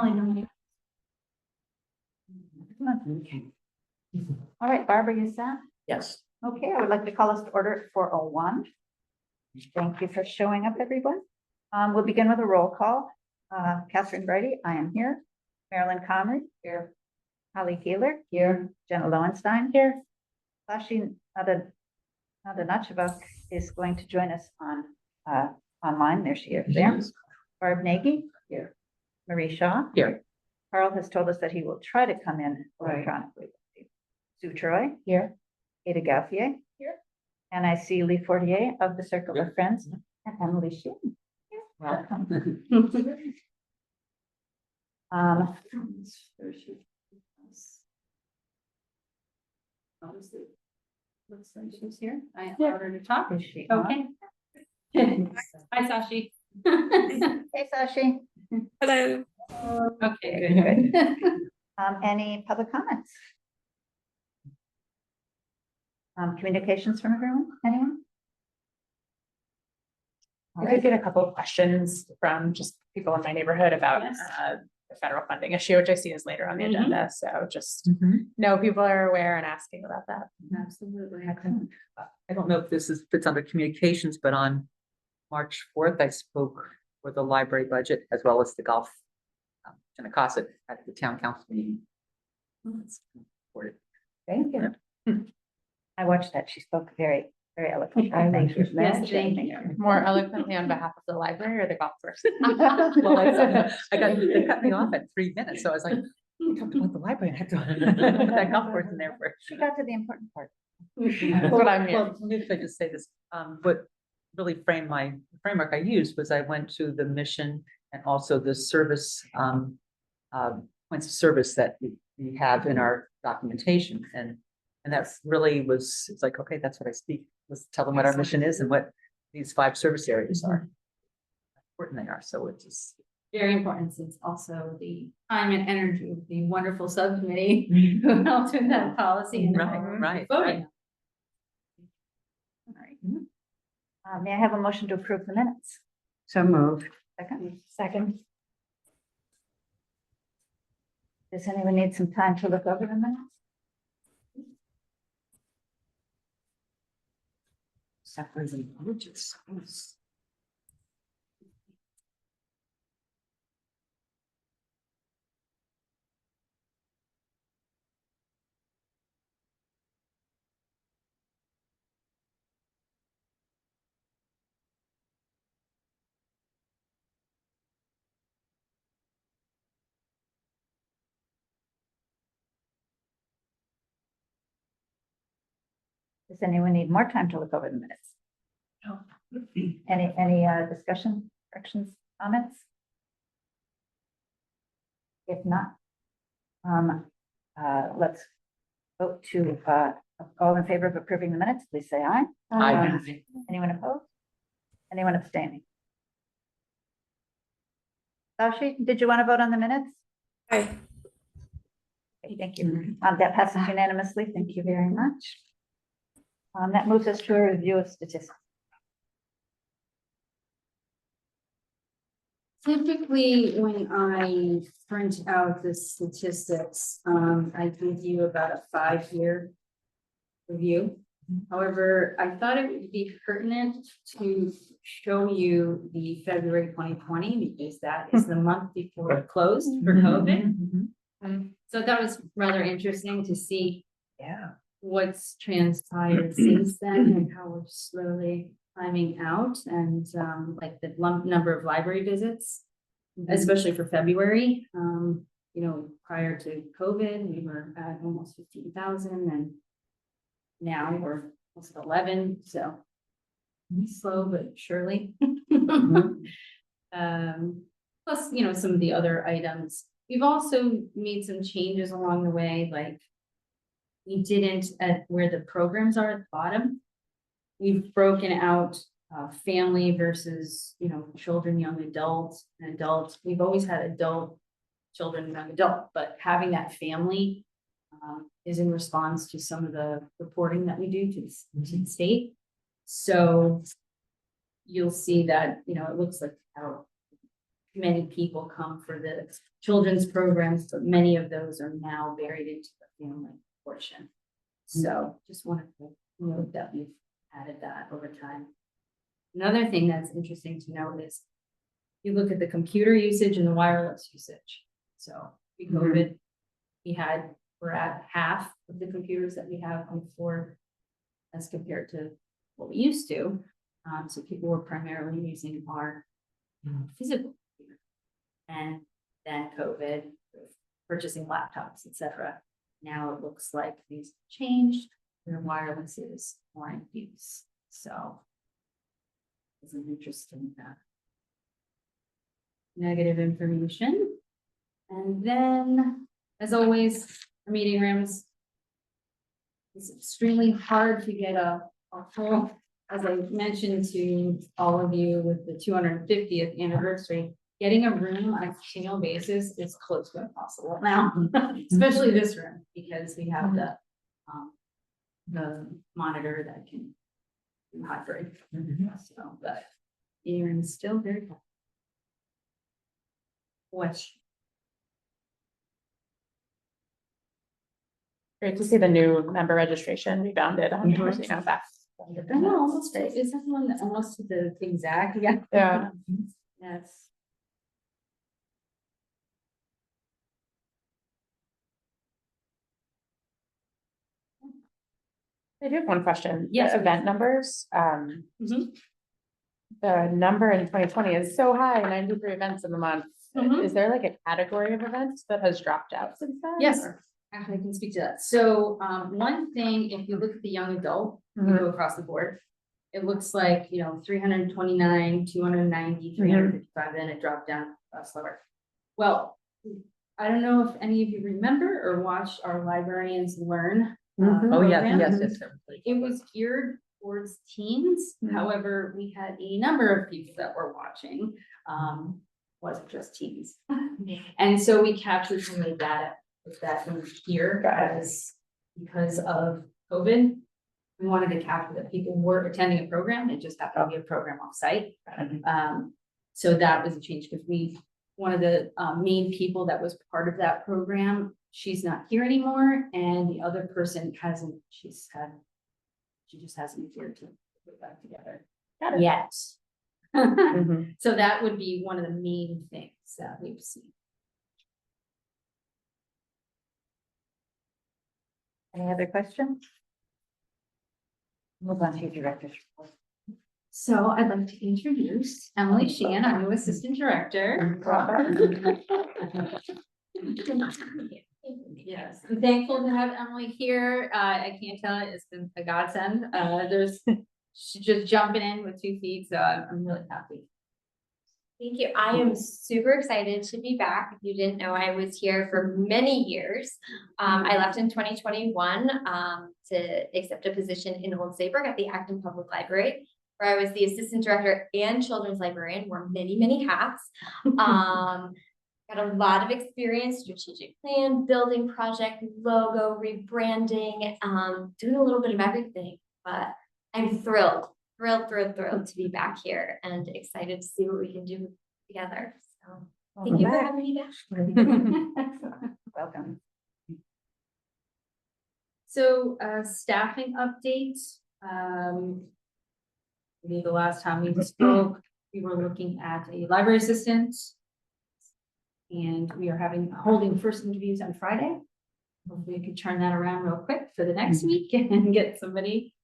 All right, Barbara, you set? Yes. Okay, I would like to call us to order at 4:01. Thank you for showing up, everyone. We'll begin with a roll call. Catherine Brady, I am here. Marilyn Comrie, here. Holly Keeler, here. Jenna Lowenstein, here. Sashi Nadanacheva is going to join us on online. There she is there. Barb Nagy, here. Marie Shaw, Here. Carl has told us that he will try to come in electronically. Sue Troy, here. Ada Gauthier, here. And I see Lee Fortier of the Circle of Friends and Emily Sheen. Here. Welcome. Looks like she's here. I allowed her to talk. Is she Okay. on? Hi, Sashi. Hey, Sashi. Hello. Okay, Good, good. Any public comments? Communications from everyone? Anyone? All I did right. get a couple of questions from just people in my neighborhood about Yes. the federal funding issue, which I see is later on the agenda. So just know people are aware and asking about that. Absolutely. I don't know if this fits under communications, but on March 4th, I spoke for the library budget as well as the golf in Acosset at the town council meeting. That's important. Thank you. I watched that. She spoke very, very eloquently. Thank you. Yes, thank you. More eloquently on behalf of the library or the golf course. Well, they cut me off at 3 minutes, so I was like, we talked about the library. I had to put that golf course in there for. She got to the important part. That's what I'm here. Well, maybe if I just say this, what really framework I used was I went to the mission and also the service, points of service that we have in our documentation. And that's really was, it's like, okay, that's what I speak. Let's tell them what our mission is and what these 5 service areas are. How important they are. So it's just. Very important, since also the time and energy of the wonderful subcommittee who helped with that policy. And Right. voting. All right. May I have a motion to approve the minutes? So moved. Second. Does anyone need some time to look over the minutes? Suffers and gorgeous. Does anyone need more time to look over the minutes? No. Any discussion, corrections, comments? If not, let's vote to, all in favor of approving the minutes, please say aye. Aye. Anyone opposed? Anyone abstaining? Sashi, did you want to vote on the minutes? Aye. Okay, thank you. That passes unanimously. Thank you very much. That moves us to a review of statistics. Typically, when I print out the statistics, I give you about a 5-year review. However, I thought it would be pertinent to show you the February 2020, because that is the month before it closed for COVID. So that was rather interesting to see what's transpired since then and how we're slowly climbing out, and like the number of library visits, especially for February. You know, prior to COVID, we were at almost 15,000, and now we're almost at 11. So slow but surely. Plus, you know, some of the other items. We've also made some changes along the way, like we didn't at where the programs are at the bottom. We've broken out family versus, you know, children, young adults, and adults. We've always had adult, children, young adult, but having that family is in response to some of the reporting that we do to the state. So you'll see that, you know, it looks like our many people come for the children's programs, but many of those are now buried into the family portion. So just wanted to note that we've added that over time. Another thing that's interesting to note is you look at the computer usage and the wireless usage. So pre-COVID, we're at half of the computers that we have on the floor as compared to what we used to. So people were primarily using our physical computer. And then COVID, purchasing laptops, etc. Now it looks like these changed, where wireless is more in use. So it's an interesting negative information. And then, as always, our meeting rooms. It's extremely hard to get a full, as I mentioned to all of you with the 250th anniversary, getting a room on a continual basis is close to impossible now, especially this room, because we have the monitor that can do hybrid. So, but meeting room is still very good. Question. Great to see the new member registration rebounded. Mhm. Back. I know, almost, is that one that almost the exact, yeah. Yeah. Yes. I do have one question. Yes, The please. event numbers, Mhm. the number in 2020 is so high, 93 events in the month. Mhm. Is there like a category of events that has dropped out since then? Yes. or- Actually, I can speak to that. So, one thing, if you look at the young adult, you Mhm. go across the board. It looks like, 329, 290, 355, then it dropped down slower. Well, I don't know if any of you remember or watched our Librarians Learn. Oh, yes, program. yes. It was geared towards teens. Mhm. However, we had a number of people that were watching, wasn't just teens. And so we captured some of the data with that in here because of COVID. We wanted to capture that people were attending a program. It just happened to be a program off site. So that was a change because one of the main people that was part of that program, she's not here anymore. And the other person she just hasn't appeared to put back together Got it. yet. Mhm. So that would be one of the main things that we've seen. Any other questions? Move on to your director's report. So I'd like to introduce Emily Sheehan, our new assistant director. Yes, I'm thankful to have Emily here. I can't tell it's been a godsend. She's just jumping in with 2 feet, so I'm really happy. Thank you. I am super excited to be back. If you didn't know, I was here for many years. I left in 2021 to accept a position in Old Saybrook at the Acton Public Library, where I was the assistant director and children's librarian, wore many, many hats. Got a lot of experience, strategic plan, building project, logo, rebranding, doing a little bit of everything, but I'm thrilled to be back here and excited to see what we can do together. So thank you for having me back. Welcome. So, staffing update. Maybe the last time we spoke, we were looking at a library assistant. And we are holding first interviews on Friday. Hopefully we can turn that around real quick for the next week and get somebody,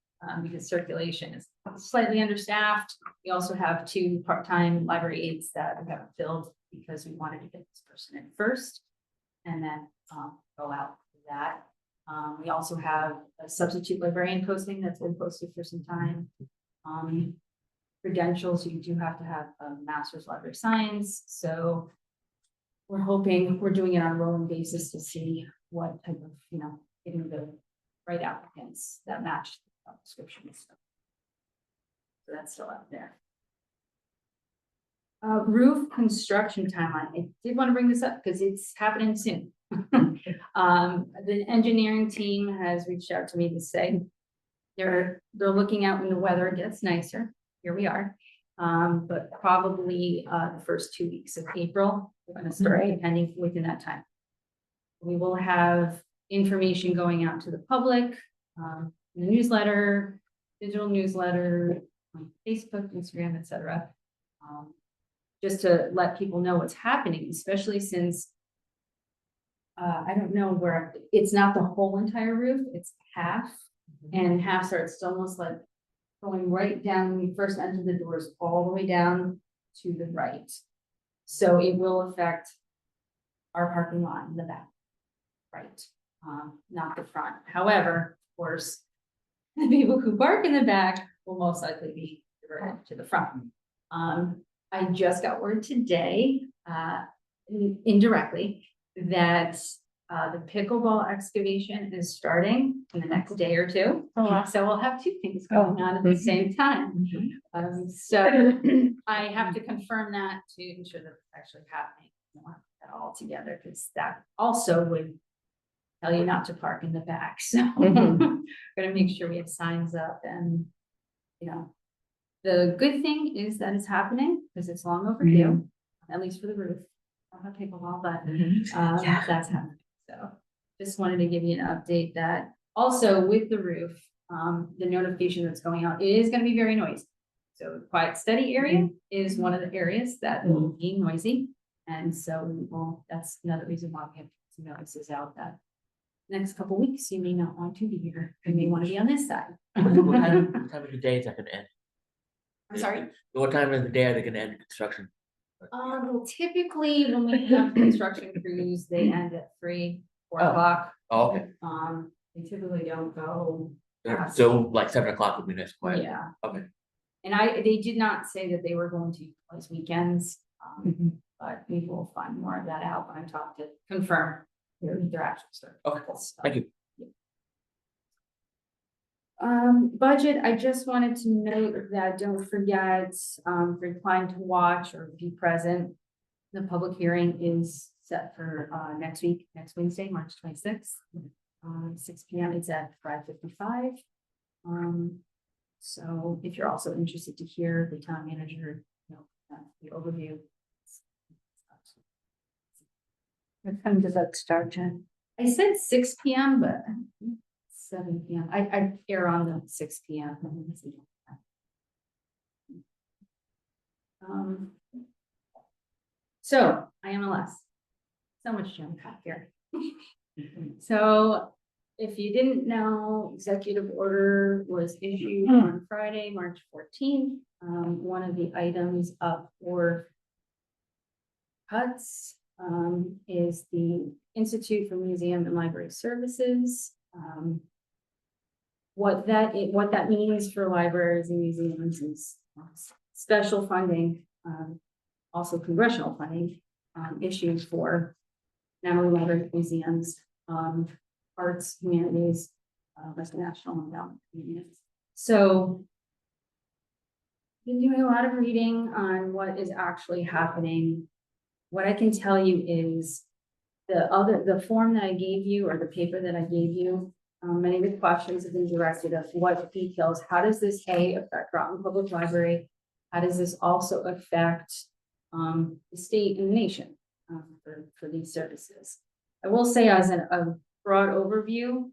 because circulation is slightly understaffed. We also have 2 part-time library aides that we haven't filled because we wanted to get this person in first and then go out for that. We also have a substitute librarian posting that's been posted for some time. Credentials, you do have to have a master's library science. So we're hoping, we're doing it on a rolling basis to see what type of, getting the right applicants that match the job description and stuff. So that's still out there. Roof construction timeline. I did want to bring this up because it's happening soon. The engineering team has reached out to me to say they're looking out when the weather gets nicer. Here we are. But probably, the first 2 weeks of April, we're gonna start Great. depending within that time. We will have information going out to the public, in the newsletter, digital newsletter, on Facebook, Instagram, etc. Just to let people know what's happening, especially since I don't know where, it's not the whole entire roof, it's half. And half starts almost like going right down, when you first enter the doors, all the way down to the right. So it will affect our parking lot in the back. Right, not the front. However, of course, the people who park in the back will most likely be diverted to the front. I just got word today, indirectly, that the pickleball excavation is starting in the next day or two. Oh, wow. So we'll have 2 things going on at the same time. So I have to confirm that to ensure that it's actually happening all together, because that also would tell you not to park in the back. So gonna make sure we have signs up, and, you know, the good thing is that it's happening because it's long overdue, at least for the roof. I don't have pickleball, but that's happening. So just wanted to give you an update that also with the roof, the notification that's going out, it is gonna be very noisy. So quiet, steady area is one of the areas that will be noisy. And so we will, that's another reason why we have some notices out that next couple weeks, you may not want to be here. You may want to be on this side. What time of the day is that gonna end? I'm sorry. What time of the day are they gonna end construction? Well, typically when we have construction crews, they end at 3, 4 Oh. o'clock. Oh, okay, They typically don't go. so like 7 o'clock would be nice, quiet. Yeah. Okay. And they did not say that they were going to utilize weekends. But we will find more of that out when I talk to confirm their actual start. Okay, thank you. Budget, I just wanted to note that don't forget, if you're inclined to watch or be present. The public hearing is set for next week, next Wednesday, March 26th. 6 p.m. It's at 5:55. So if you're also interested to hear the town manager, the overview. What time does that start, Jen? I said 6 p.m., but 7 p.m. I err on the 6 p.m. So IMLS. So much junk pack here. So if you didn't know, executive order was issued on Friday, March 14th. One of the items up for cuts is the Institute for Museum and Library Services. What that means for libraries and museums is special funding, also congressional funding, issued for not only libraries, museums, arts, humanities, like the National Endowment. So been doing a lot of reading on what is actually happening. What I can tell you is the form that I gave you, or the paper that I gave you, many of the questions have been directed of what details, how does this affect Groton Public Library? How does this also affect the state and the nation for these services? I will say as a broad overview,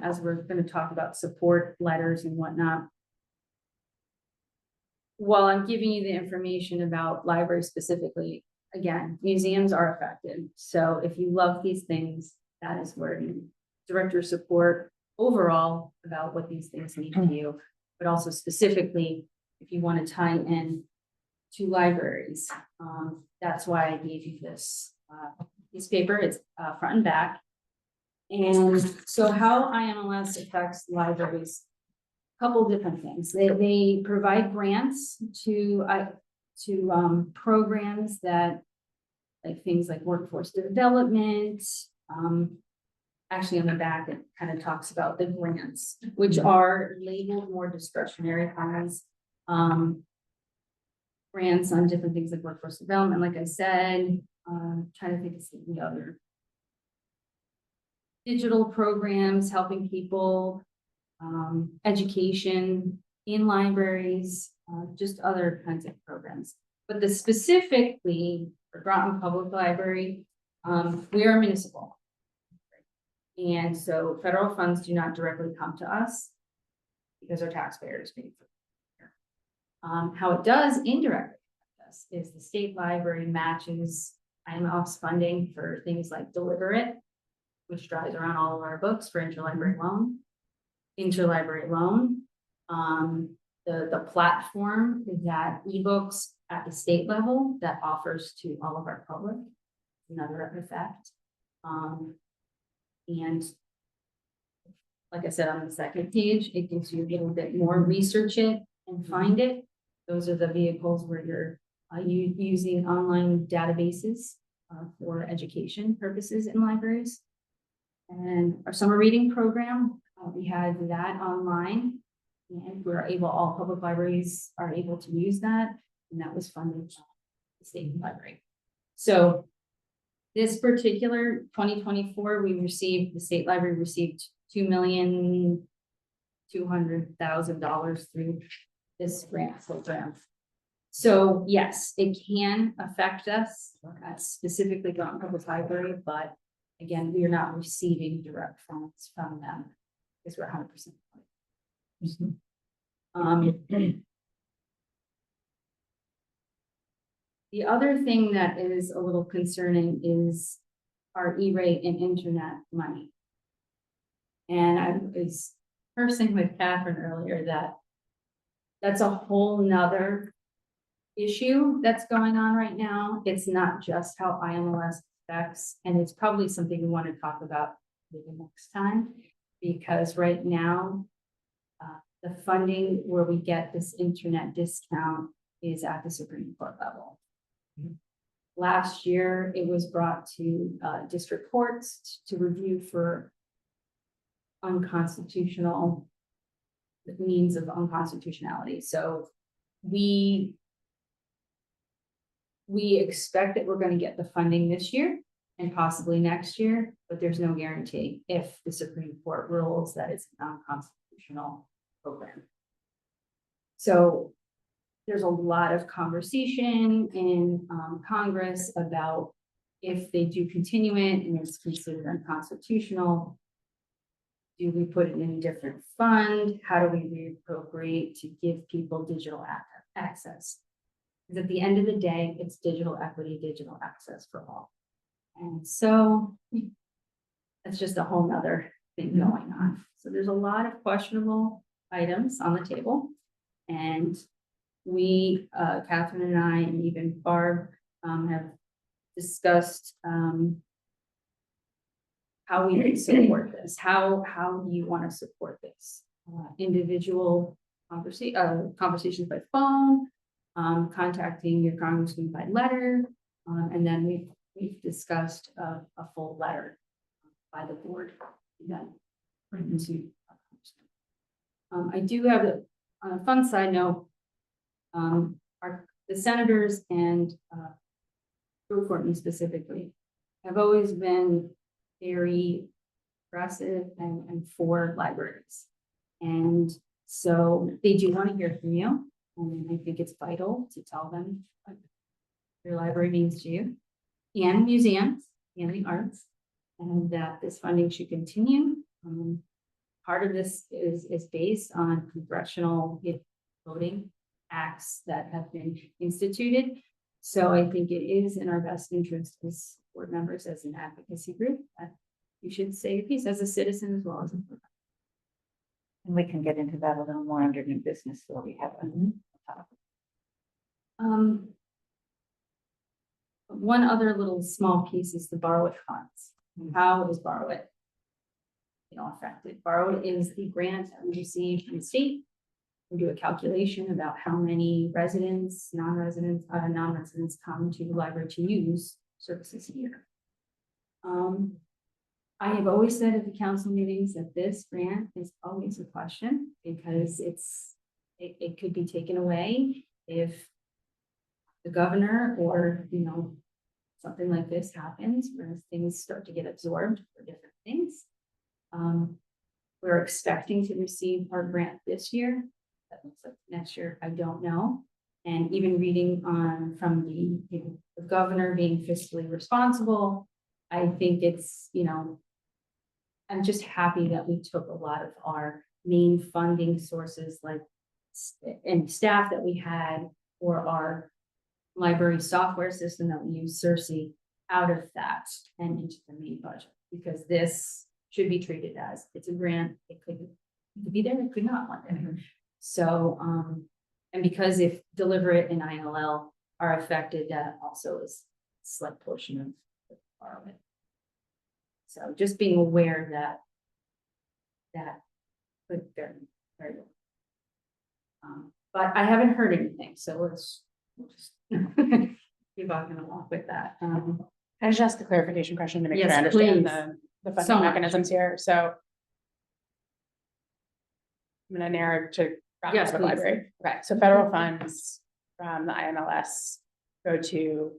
as we're going to talk about support letters and whatnot. While I'm giving you the information about libraries specifically, again, museums are affected. So if you love these things, that is where you direct your support overall about what these things mean to you, but also specifically if you want to tie in to libraries. That's why I gave you this paper. It's front and back. And so how IMLS affects libraries, a couple different things. They provide grants to programs that, like things like workforce development. Actually on the back, it kind of talks about the grants, which are labeled more discretionary funds. Grants on different things like workforce development, like I said, trying to think of the other digital programs, helping people, education in libraries, just other kinds of programs. But the specifically for Groton Public Library, we are municipal. And so federal funds do not directly come to us because our taxpayers pay for it. How it does indirectly affect us is the state library matches IML's funding for things like Deliver It, which drives around all of our books for interlibrary loan. Interlibrary loan. The platform is that ebooks at the state level that offers to all of our public. Another effect. And like I said, on the second page, it gives you a little bit more research it and find it. Those are the vehicles where you're using online databases for education purposes in libraries. And our summer reading program, we had that online, and all public libraries are able to use that, and that was funded by the state library. So this particular 2024, the state library received $2,200,000 through this grant program. So yes, it can affect us, specifically Groton Public Library, but again, we are not receiving direct funds from them because we're 100%. The other thing that is a little concerning is our E-rate and internet money. And I was conversing with Catherine earlier that's a whole nother issue that's going on right now. It's not just how IMLS affects, and it's probably something we want to talk about maybe next time, because right now, the funding where we get this internet discount is at the Supreme Court level. Last year, it was brought to district courts to review for unconstitutional means of unconstitutionality. So we expect that we're going to get the funding this year and possibly next year, but there's no guarantee if the Supreme Court rules that it's a non-constitutional program. So there's a lot of conversation in Congress about if they do continue it and it's considered unconstitutional, do we put it in a different fund? How do we reappropriate to give people digital access? Because at the end of the day, it's digital equity, digital access for all. And so that's just a whole nother thing going on. So there's a lot of questionable items on the table. And we, Catherine and I, and even Barb, have discussed how we can support this. How do you want to support this? Individual conversations by phone, contacting your congressman by letter, and then we've discussed a full letter by the board that written to. I do have on a fun side note. The senators and Groton specifically have always been very aggressive and for libraries, and so they do want to hear from you. And I think it's vital to tell them what your library means to you, and museums and the arts, and that this funding should continue. Part of this is based on congressional voting acts that have been instituted. So I think it is in our best interest as board members, as an advocacy group, that you should say your piece as a citizen as well as a board. And we can get into that a little more under new business, so we have a topic. One other little small piece is the Borrow It funds. How is Borrow It, affected? Borrow It is the grant that we receive from the state. We do a calculation about how many residents, non-residents come to the library to use services a year. I have always said at the council meetings that this grant is always a question, because it could be taken away if the governor or, something like this happens, where things start to get absorbed for different things. We're expecting to receive our grant this year. that looks like next year, I don't know. And even reading on from the governor being fiscally responsible, I think it's, I'm just happy that we took a lot of our main funding sources like and staff that we had or our library software system that we use, Cersei, out of that and into the main budget, because this should be treated as, it's a grant, it could be there, it could not one day. So, and because if Deliver It and ILL are affected, that also is a select portion of the borrowing. So just being aware that could very well. But I haven't heard anything, so we'll just keep on along with that. Can I just ask a clarification question to make sure I Yes, understand please. the So funding much. mechanisms here? So I'm gonna narrow to Groton Yes, Public please. Library. Okay, so federal funds from the INLS go to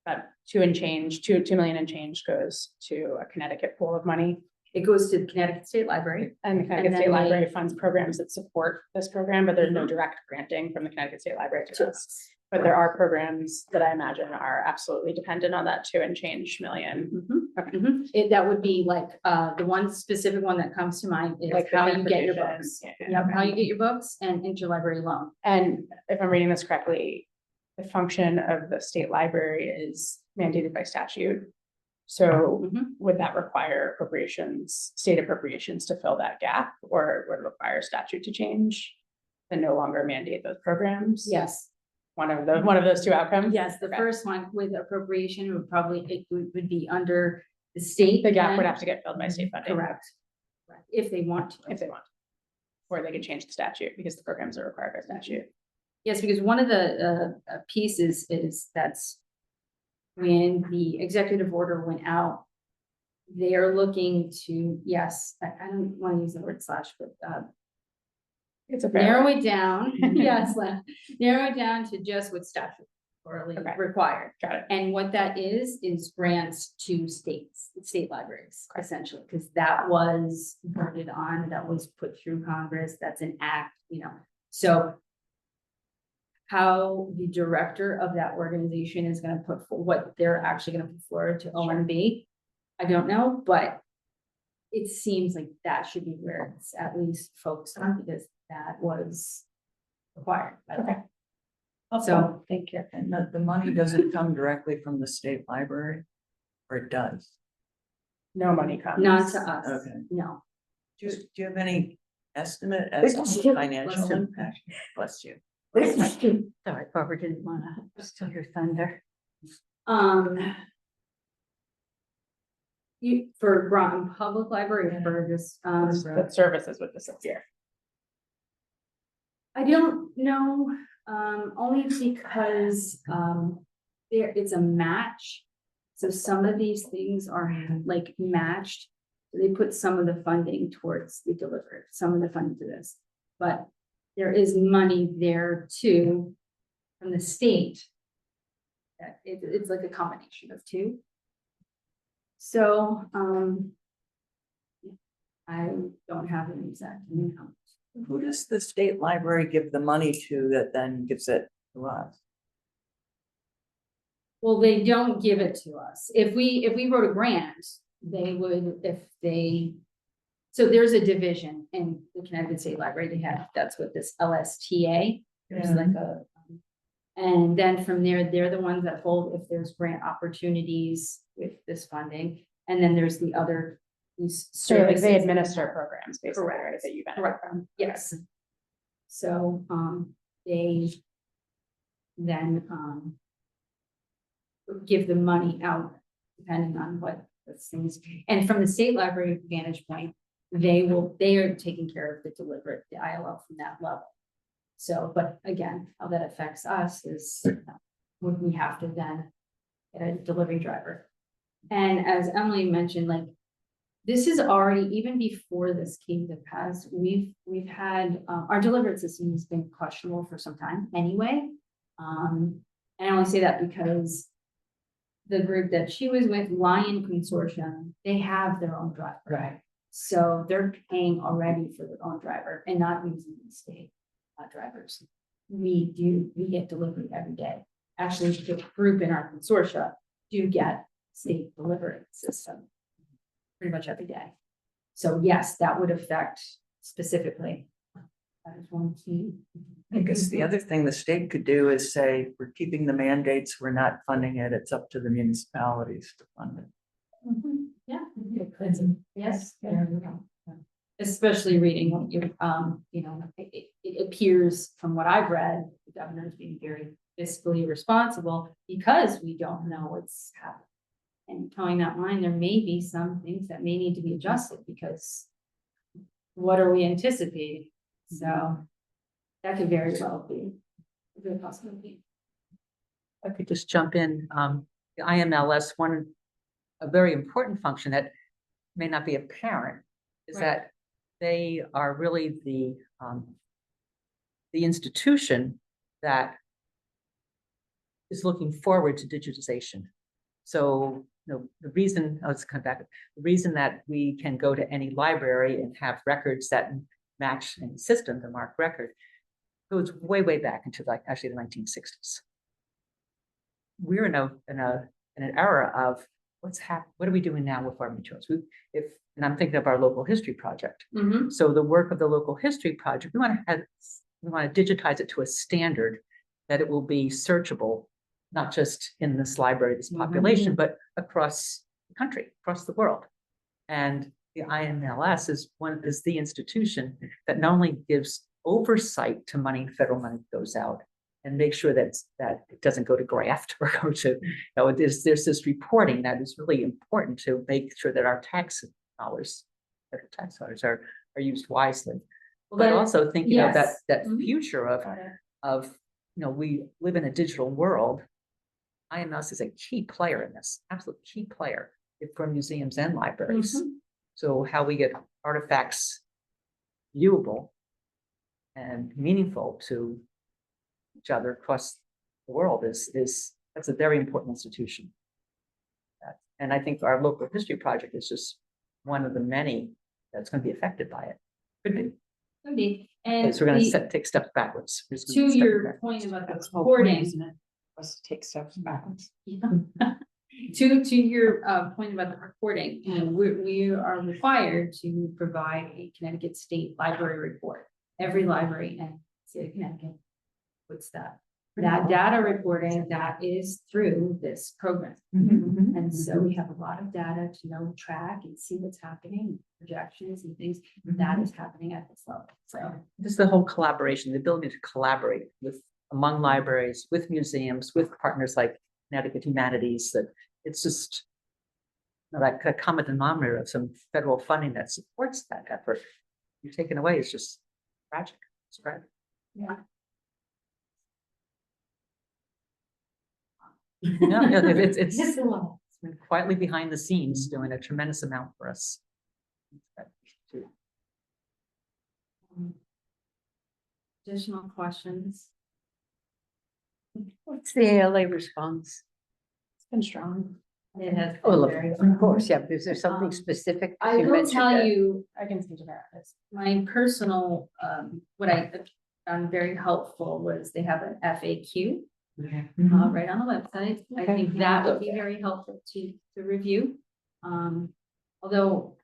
about 2 million and change goes to a Connecticut pool of money. It goes to the Connecticut State Library. And the Connecticut then State they- Library funds programs that support this program, but there's no direct granting from the Connecticut State Library to us. But there are programs that I imagine are absolutely dependent on that 2 and change million. Okay. That would be like, the one specific one that comes to mind is Like the how you get your transportation, books. yeah. Yep, how you get your books and interlibrary loan. And if I'm reading this correctly, the function of the state library is mandated by statute. So would that require appropriations, state appropriations to fill that gap, or would it require statute to change and no longer mandate those programs? Yes, One of those two outcomes? yes, the Okay. first one with appropriation would probably, it would be under the state. The gap would then. have to get filled by state funding. Correct. If they want to. If they want. Or they could change the statute because the programs are required by statute. Yes, because one of the pieces is that's when the executive order went out, they are looking to, yes, I don't want to use the word slash, but It's a narrow it down, yes, narrow it down to just what statutorily Okay. required. Got it. And what that is grants to state libraries, essentially, because that was voted on, that was put through Congress, that's an act, so how the director of that organization is gonna what they're actually gonna put forward to OMB, I don't know, but it seems like that should be where it's at least focused on, because that was required. by law. Okay. So, Thank you. And the money doesn't come directly from the state library, or it does? No money comes. not to us, Okay. no. Do you have any estimate as to the financial impact? Bless you. Sorry, Barbara didn't want to steal your thunder. For Groton Public Library, for this, The services would disappear. I don't know, only because, it's a match. So some of these things are like matched. They put some of the funding towards the delivery, some of the funding to this, but there is money there too from the state. It's like a combination of two. So, I don't have an exact amount. Who does the state library give the money to that then gives it to us? Well, they don't give it to us. If we wrote a grant, they would, so there's a division in the Connecticut State Library, that's what this LSTA, there's like and then from there, they're the ones that hold if there's grant opportunities with this funding. And then there's the other, these So like services. they administer programs basically, right, Correct. that you benefit Correct. from. Yes. So, they then, give the money out depending on what the things, and from the state library vantage point, they are taking care of the deliberate, the ILL from that level. So, but again, how that affects us is when we have to then get a delivery driver. And as Emily mentioned, like, this is already, even before this came to pass, we've had, our delivery system has been questionable for some time anyway. And I only say that because the group that she was with, Lion Consortium, they have their own driver. Right. So they're paying already for their own driver and not using the state. drivers. We get delivery every day. Actually, the group in our consortia do get state delivery system pretty much every day. So yes, that would affect specifically. That is one key. I guess the other thing the state could do is say, we're keeping the mandates, we're not funding it, it's up to the municipalities to fund it. Yeah. Yes. There we go. Especially reading what you, it appears from what I've read, the governor's being very fiscally responsible because we don't know what's happening. And towing that line, there may be some things that may need to be adjusted because what are we anticipating? So that could very well be a good possibility. I could just jump in, the IMLS, a very important function that may not be apparent is Right. that they are really the institution that is looking forward to digitization. So, the reason, let's come back, the reason that we can go to any library and have records that match any system, the MARC record, goes way, way back into actually the 1960s. We're in an era of what are we doing now with our materials? And I'm thinking of our local history project. So the work of the local history project, we want to digitize it to a standard that it will be searchable, not just in this library, this population, but across the country, across the world. And the IMLS is the institution that not only gives oversight to federal money that goes out, and make sure that it doesn't go to graft or go to, there's this reporting that is really important to make sure that our federal tax dollars are used wisely. But also thinking of that future of we live in a digital world. IMLS is a key player in this, absolute key player for museums and libraries. So how we get artifacts viewable and meaningful to each other across the world that's a very important institution. And I think our local history project is just one of the many that's going to be affected by it. Could be. Indeed. And So we're going to take steps backwards. to your point about the reporting, Let's take steps backwards. to your point about the reporting, we are required to provide a Connecticut State Library report. Every library in the state of Connecticut puts that data reporting that is through this program. And so we have a lot of data to track and see what's happening, projections and things that is happening at this level. So Just the whole collaboration, the ability to collaborate among libraries, with museums, with partners like Connecticut Humanities, that it's just like a common denominator of some federal funding that supports that effort. You're taken away, it's just tragic. It's tragic. yeah. It's been quietly behind the scenes doing a tremendous amount for us. Additional questions? What's the ALA response? It's been strong. It has. Oh, been look, very of course, yeah, but is there something Um, specific? I You will mentioned tell that. you, I can speak to that. my personal, what I found very helpful was they have an FAQ right on the website. I Okay. think that would be very helpful to review. Although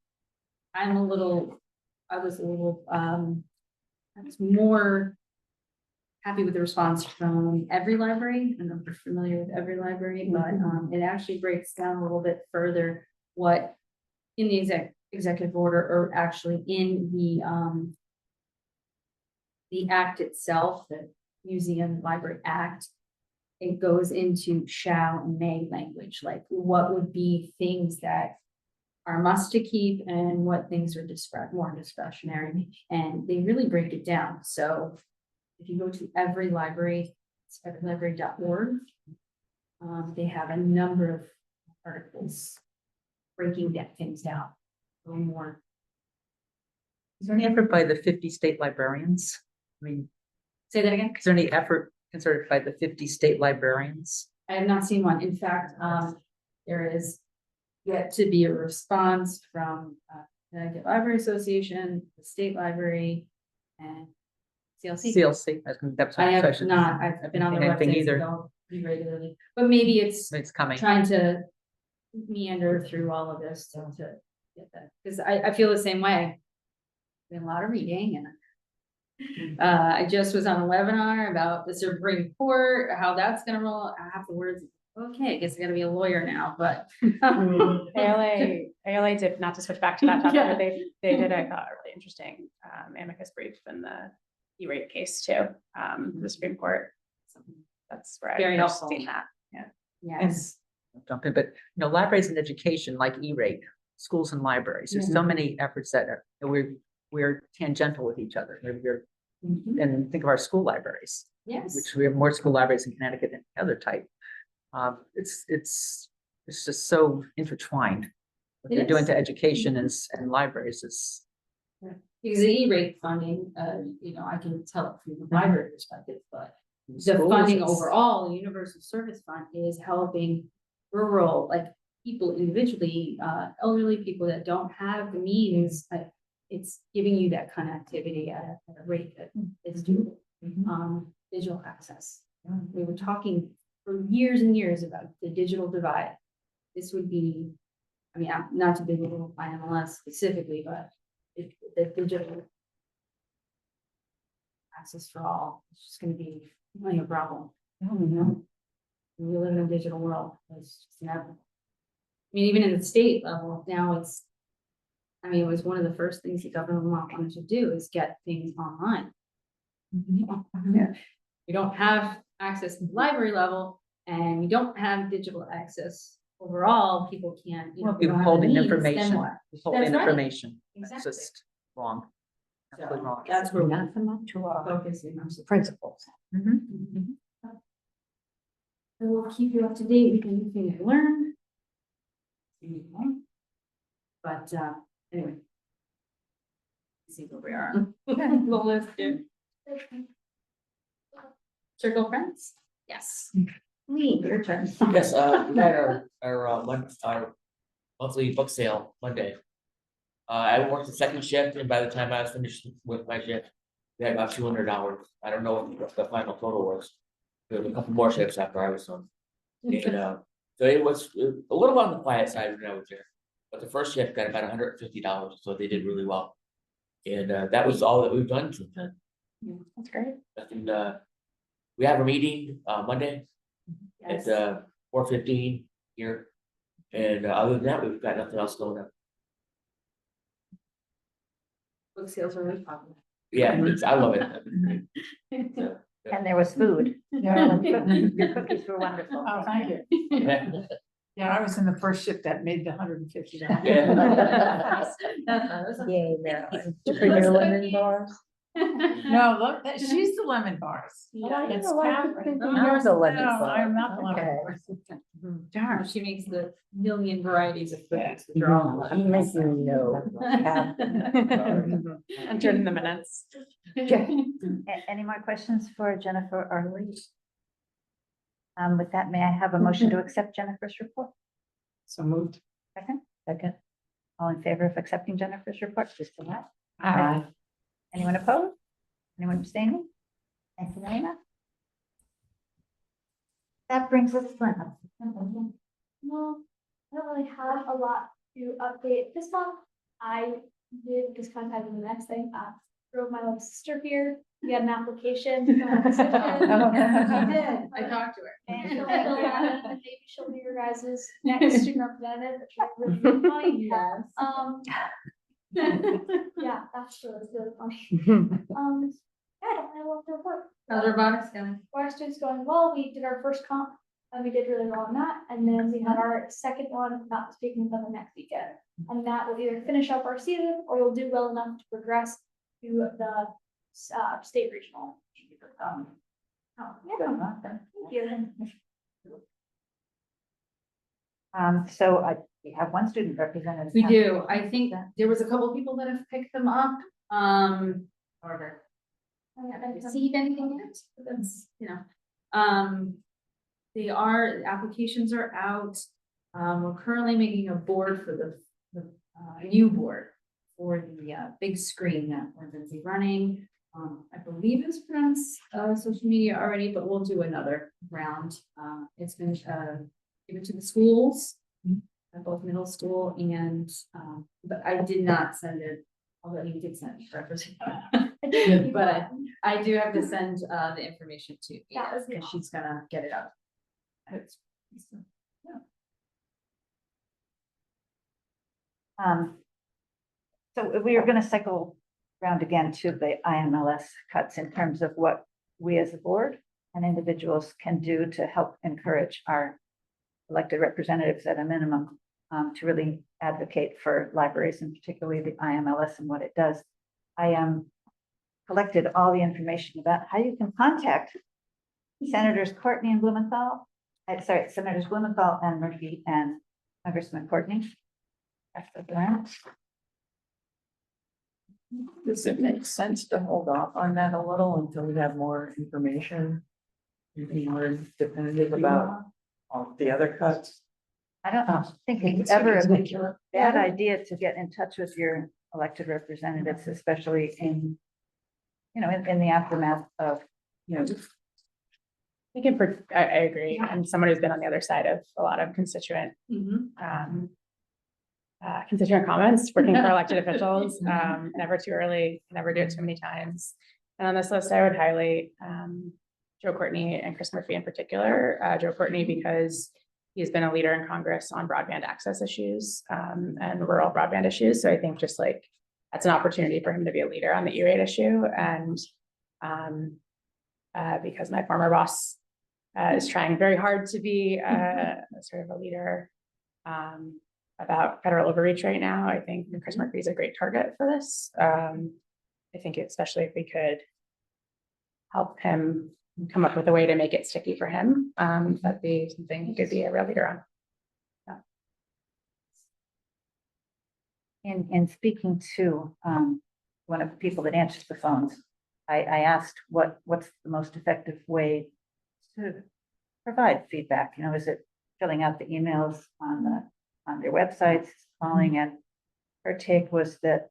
I was more happy with the response from every library, and I'm familiar with every library, but it actually breaks down a little bit further what in the executive order, or actually in the act itself, the Museum Library Act. It goes into shall and may language, like what would be things that are must to keep and what things are more discretionary, and they really break it down. So if you go to every library, it's everylibrary.org, they have a number of articles breaking things down a little more. Is there any effort by the 50 state librarians? I mean, Say that again? is there any effort concerted by the 50 state librarians? I have not seen one. In fact, there is yet to be a response from the Connecticut Library Association, the State Library, and CLC. CLC, that's. I have actually- not, I've been on the anything website, either. so don't be regularly, but maybe it's It's coming. trying to meander through all of this to get that, because I feel the same way. Been a lot of reading and I just was on a webinar about the Supreme Court, how that's gonna roll afterwards. Okay, I guess I gotta be a lawyer now, but. ALA did, not to switch back to that topic, Yeah. but they did, I thought, a really interesting amicus brief in the E-rate case too, the Supreme Court. That's where Very I've helpful. seen that. Yes, Jump in, but libraries and education like E-rate, schools and libraries, there's so many efforts that are, we're tangential with each other. Mhm. And think of our school libraries, yes, which we have more school libraries in Connecticut than other type. It's just so intertwined. What It they're doing is. to education and libraries is, because the E-rate funding, I can tell it from the library perspective, but the schools, funding it's- overall, the Universal Service Fund is helping rural, like, people individually, elderly people that don't have the means, it's giving you that connectivity at a rate that is doable. Digital access. We were talking for years and years about the digital divide. This would be, I mean, I'm not to belittle IMLS specifically, but the digital access for all, it's just gonna be really a problem. You know? We live in a digital world, it's just never. I mean, even in the state level, now it's, I mean, it was one of the first things the government wanted to do is get things online. Yeah. You don't have access to the library level and you don't have digital access overall, people can't. well, they people don't have the holding means, then information, what? holding That's right. information, that's Exactly. just wrong. Absolutely So wrong. that's where we're Anathema to our focusing on. principles. Mhm. And we'll keep you up to date with anything I learn. But, anyway. See where we are. The list here. Circle friends? Yes. Lee, your turn. Yes, we had our monthly book sale Monday. I worked the second shift, and by the time I was finished with my shift, we had about $200. I don't know what the final total was. There was a couple more shifts after I was done. And, so it was a little on the quiet side when I was there. But the first shift got about $150, so they did really well. And that was all that we've done since then. That's great. Nothing, we have a meeting Monday at 4:15 here. And other than that, we've got nothing else going on. Book sales are really popular. Yeah, I love it. And there was food. Your cookies were wonderful. Oh, thank you. Yeah. Yeah, I was in the first shift that made the $150. Yay, Marilyn. To bring your lemon bars. No, look, she's the lemon bars. It's Catherine. You're the lemon No, bar. I'm not the lemon Okay. bars. Darn, she makes the million varieties of cookies. to No, draw. I'm making no. Entered in the minutes. Any more questions for Jennifer or Lee? With that, may I have a motion to accept Jennifer's report? So moved. Second, all in favor of accepting Jennifer's report, just a that. Aye. Anyone opposed? Anyone abstaining? Thank you very much. That brings us to. No, I don't really have a lot to update this month. I did just kind of have the next thing, drove my little sister here, we had an application. for a position. I did. I talked to her. And she'll fill that in, and maybe she'll be your guys' next student representative, which is really funny. Yeah, that's really funny. Yeah, I don't know what to report. How's robotics going? Our students going well. We did our first comp and we did really well on that. And then we had our second one, not speaking of the next weekend. And that will either finish up our season or we'll do well enough to progress to the state regional. Yeah, thank you. So we have one student representative. We do. I think there was a couple of people that have picked them up. However, I haven't received anything yet, but that's, applications are out. We're currently making a board for the new board for the big screen that we're gonna be running. I believe it's Prince, social media already, but we'll do another round. It's been, given to the schools, both middle school and, but I did not send it, although you did send it. But I do have to send, the information to That was because she's gonna get it out. So we are gonna cycle around again to the IMLS cuts in terms of what we as a board and individuals can do to help encourage our elected representatives at a minimum to really advocate for libraries and particularly the IMLS and what it does. I collected all the information about how you can contact Senators Courtney and Blumenthal. Senators Blumenthal and Murphy and Congressman Courtney. Does it make sense to hold off on that a little until we have more information? Be more definitive about all the other cuts? I don't think it's ever a bad idea to get in touch with your elected representatives, especially in, in the aftermath of, I agree. I'm someone who's been on the other side of a lot of constituent comments, working for elected officials, never too early, never do it too many times. And on this list, I would highlight Joe Courtney and Chris Murphy in particular. Joe Courtney, because he's been a leader in Congress on broadband access issues and rural broadband issues. So I think just like that's an opportunity for him to be a leader on the E-rate issue. And because my former boss is trying very hard to be sort of a leader about federal overreach right now, I think Chris Murphy is a great target for this. I think especially if we could help him come up with a way to make it sticky for him, that'd be something he could be a real leader on. in speaking to one of the people that answers the phones, I asked what's the most effective way to provide feedback. Is it filling out the emails on their websites, calling? And her take was that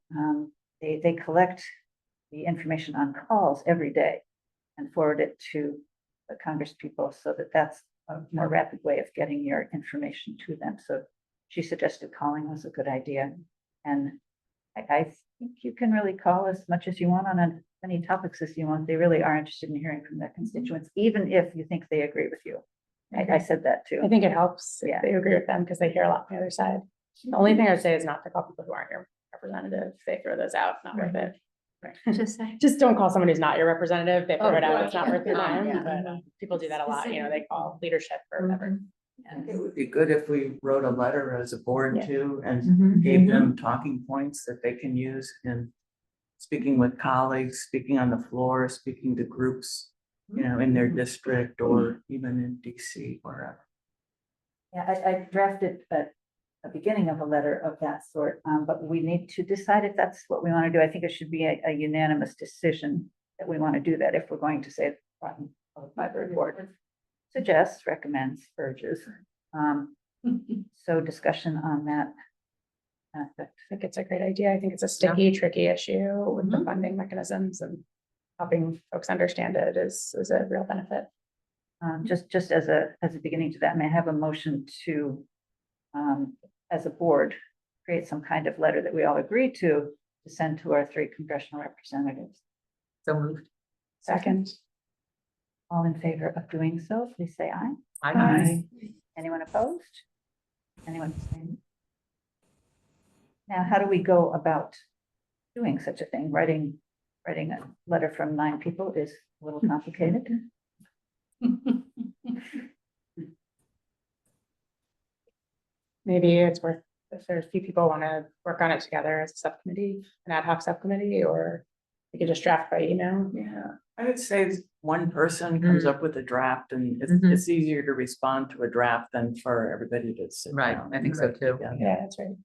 they collect the information on calls every day and forward it to the Congress people so that that's a more rapid way of getting your information to them. So she suggested calling was a good idea. And I think you can really call as much as you want on as many topics as you want. They really are interested in hearing from their constituents, even if you think they agree with you. I said that too. I think it helps Yeah. if they agree with them because they hear a lot from the other side. The only thing I would say is not to call people who aren't your representative. They throw those out, not worth it. Just don't call someone who's not your representative. They throw it out, it's not worth your time. Yeah. But people do that a lot, they call leadership or whatever. I think it would be good if we wrote a letter as a board Yeah. too, and Mhm. gave them talking points that they can use in speaking with colleagues, speaking on the floor, speaking to groups, in their district or even in DC, wherever. Yeah, I drafted a beginning of a letter of that sort, but we need to decide if that's what we want to do. I think it should be a unanimous decision that we want to do that if we're going to say Groton Public Library Board suggests, recommends, urges. So discussion on that aspect. I think it's a great idea. I think it's a sticky, tricky issue with the funding mechanisms, and helping folks understand it is a real benefit. Just as a beginning to that, may I have a motion to, as a board, create some kind of letter that we all agree to send to our 3 congressional representatives. So moved. Second. All in favor of doing so, please say aye. Aye. Anyone opposed? Anyone abstaining? Now, how do we go about doing such a thing? Writing a letter from 9 people is a little complicated. Maybe it's worth, if there's a few people want to work on it together as a subcommittee, an ad hoc subcommittee, or we could just draft by email. Yeah, I would say one person comes up with a draft and Mhm. it's easier to respond to a draft than for everybody to sit Right, down I think and so write too. together. Yeah, that's right.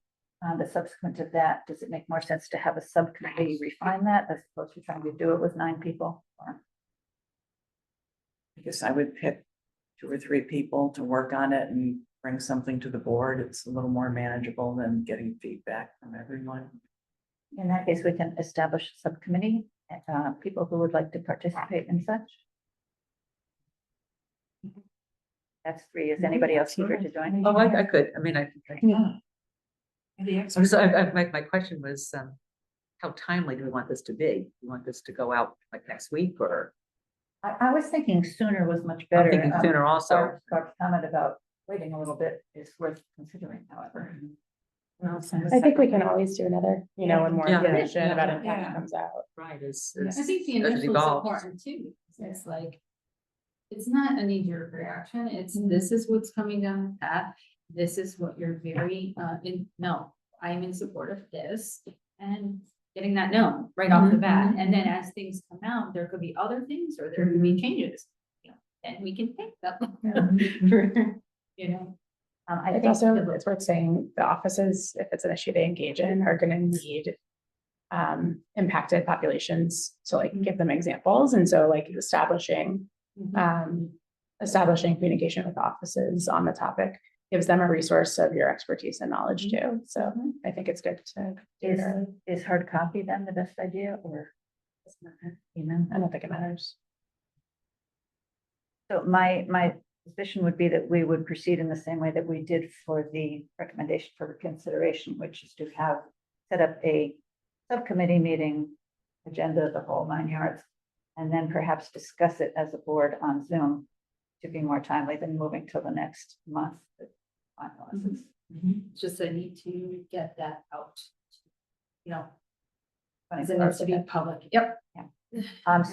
The subsequent of that, does it make more sense to have a subcommittee refine that as opposed to trying to do it with 9 people? Or- I guess I would pick 2 or 3 people to work on it and bring something to the board. It's a little more manageable than getting feedback from everyone. In that case, we can establish a subcommittee people who would like to participate in such? That's 3. Is anybody else eager to join? Oh, I could, I mean, I think. My question was, how timely do we want this to be? Do we want this to go out like next week or? I was thinking sooner was much better. I'm thinking sooner also. Barb's comment about waiting a little bit is worth considering, however. I think we can always do another, when more Yeah. information about Yeah. impact comes out. Right, I think the as it initial is evolves. important too. It's like, it's not a knee-jerk reaction. It's, this is what's coming down the path. This is what you're very, I'm in support of this. And getting that known right off the bat. And then as things come out, there could be other things or there could be changes. And we can take them. I It's think also, it's worth saying, the offices, if it's an issue they engage in, are gonna need impacted populations to like give them examples. And so like establishing communication with offices on the topic gives them a resource of your expertise and knowledge too. So I think it's good to do it early. is hard copy then the best idea or? I don't think it matters. So my suspicion would be that we would proceed in the same way that we did for the recommendation for consideration, which is to set up a subcommittee meeting, agenda, the whole 9 yards, and then perhaps discuss it as a board on Zoom to be more timely than moving till the next month. to finalize this. Just I need to get that out. Funny, It needs to be public. Yep.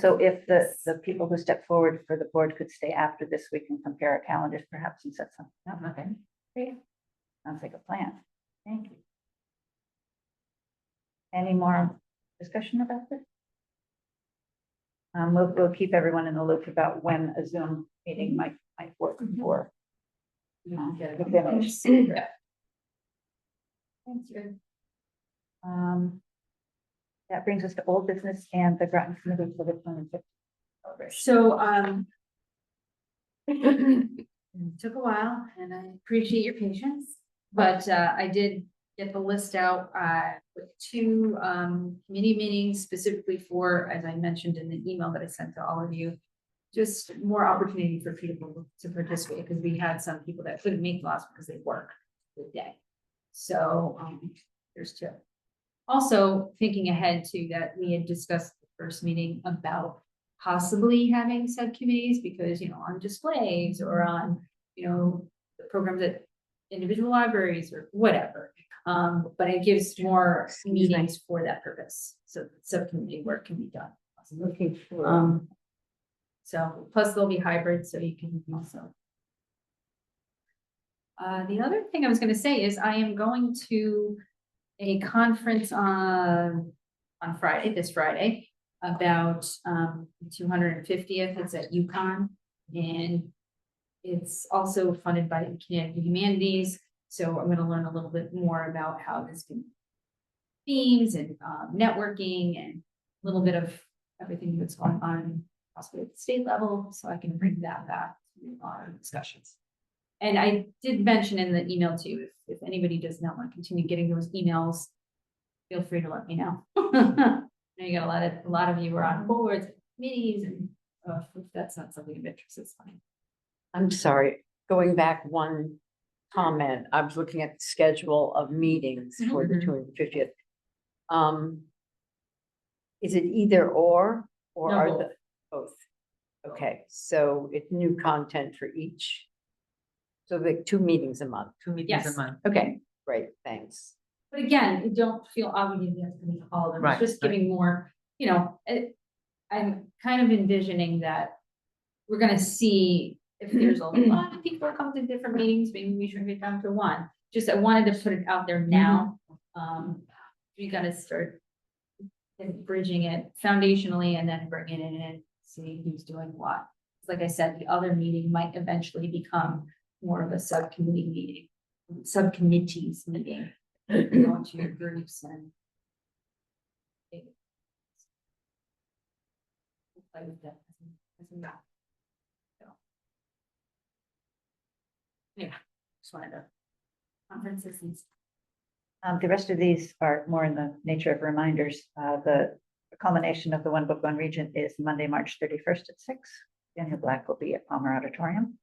So if the people who step forward for the board could stay after this, we can compare our calendars perhaps and set something up. Okay. Great. Sounds like a plan. Thank you. Any more discussion about this? We'll keep everyone in the loop about when a Zoom meeting might work for. the village. Yeah. Thank you. That brings us to old business and the Groton Committee for the 25th celebration. So, it took a while and I appreciate your patience, but, I did get the list out, with 2, committee meetings specifically for, as I mentioned in the email that I sent to all of you, just more opportunity for people to participate, because we had some people that couldn't make class because they work the day. So, there's 2. Also, thinking ahead to that, we had discussed the first meeting about possibly having subcommittees because, on displays or on, the programs at individual libraries or whatever. But it gives more meetings for that purpose. So subcommittee work can be done. Looking for. So plus they'll be hybrid, so you can also. The other thing I was gonna say is I am going to a conference on Friday, this Friday, about 250th. It's at UConn, and it's also funded by Connecticut Humanities. So I'm going to learn a little bit more about how this can themes and networking and a little bit of everything that's going on possibly at the state level, so I can bring that back to our discussions. And I did mention in the email too, if anybody does not want to continue getting those emails, feel free to let me know. I know you got a lot of you are on boards, committees, and if that's not something of interest, it's fine. I'm sorry, going back one comment, I was looking at the schedule of meetings for the 250th. Is it either or No, are both. the both? Okay, so it's new content for each. So like 2 meetings a month. 2 meetings Yes. a month. Okay, great, thanks. But again, you don't feel obligated to have to meet all of them, Right, it's just right. giving more, I'm kind of envisioning that we're gonna see if there's a lot of people come to different meetings, maybe we should get down to 1. Just I wanted to put it out there now. We gotta start bridging it foundationally and then bringing it in and see who's doing what. Like I said, the other meeting might eventually become more of a subcommittee meeting, subcommittees meeting. Go into your groups and. Play with that as a map. So. Yeah, just wanted to. Conferences and. The rest of these are more in the nature of reminders. The culmination of the One Book, One Region is Monday, March 31st at 6. Daniel Black will be at Palmer Auditorium.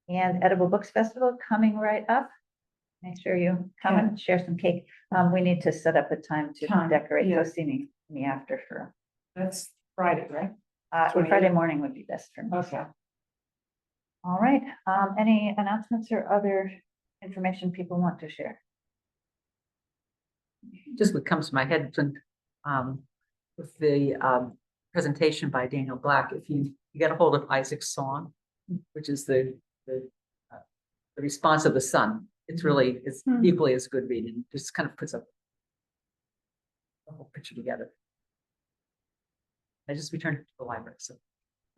And Edible Books Festival coming right up. Make sure you come and share some cake. We need to set up a time to decorate yeah. Cosini in the after for, That's Friday, right? Friday morning would be best for me. Okay. All right, any announcements or other information people want to share? Just what comes to my head when, with the, presentation by Daniel Black, if you get a hold of Isaac's song, which is the response of the sun, it's really, it's equally as good reading, just kind of puts up the whole picture together. I just returned to the library, so.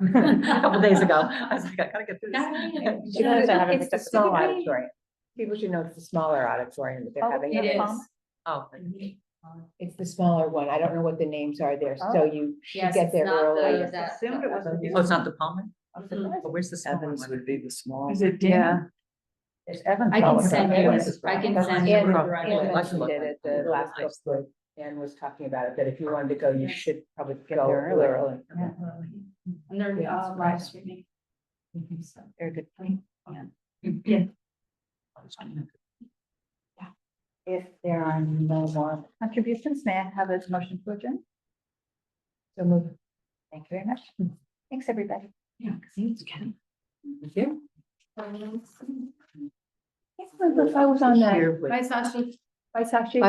A couple days ago, I was like, I gotta get through this. You guys are having It's a the small secret- auditorium. People should know it's the smaller auditorium that they're having. It it in. is. Oh, It's the smaller one. I don't know what the names are there, so you should Yes, get it's there not early. the- that- Assumed it was the oh, it's not the Palmer? Mhm. Oh, where's the smaller Evans one? would be the small. Is it Yeah. dinner? There's Evans. I can College. send you, Evans. I can That's send nice. you. And Ann the mentioned record. mentioned it at the last book club. Ann was talking about it, that if you wanted to go, you should probably Get go there early. early. Yeah. And they're live streaming. Very good point. Yeah. If there are no more contributions, may I have a motion to adjourn? So move. Thank you very much. Thanks, everybody. Yeah. I was on that. Here with- Bye, Sashi. Bye, Sashi.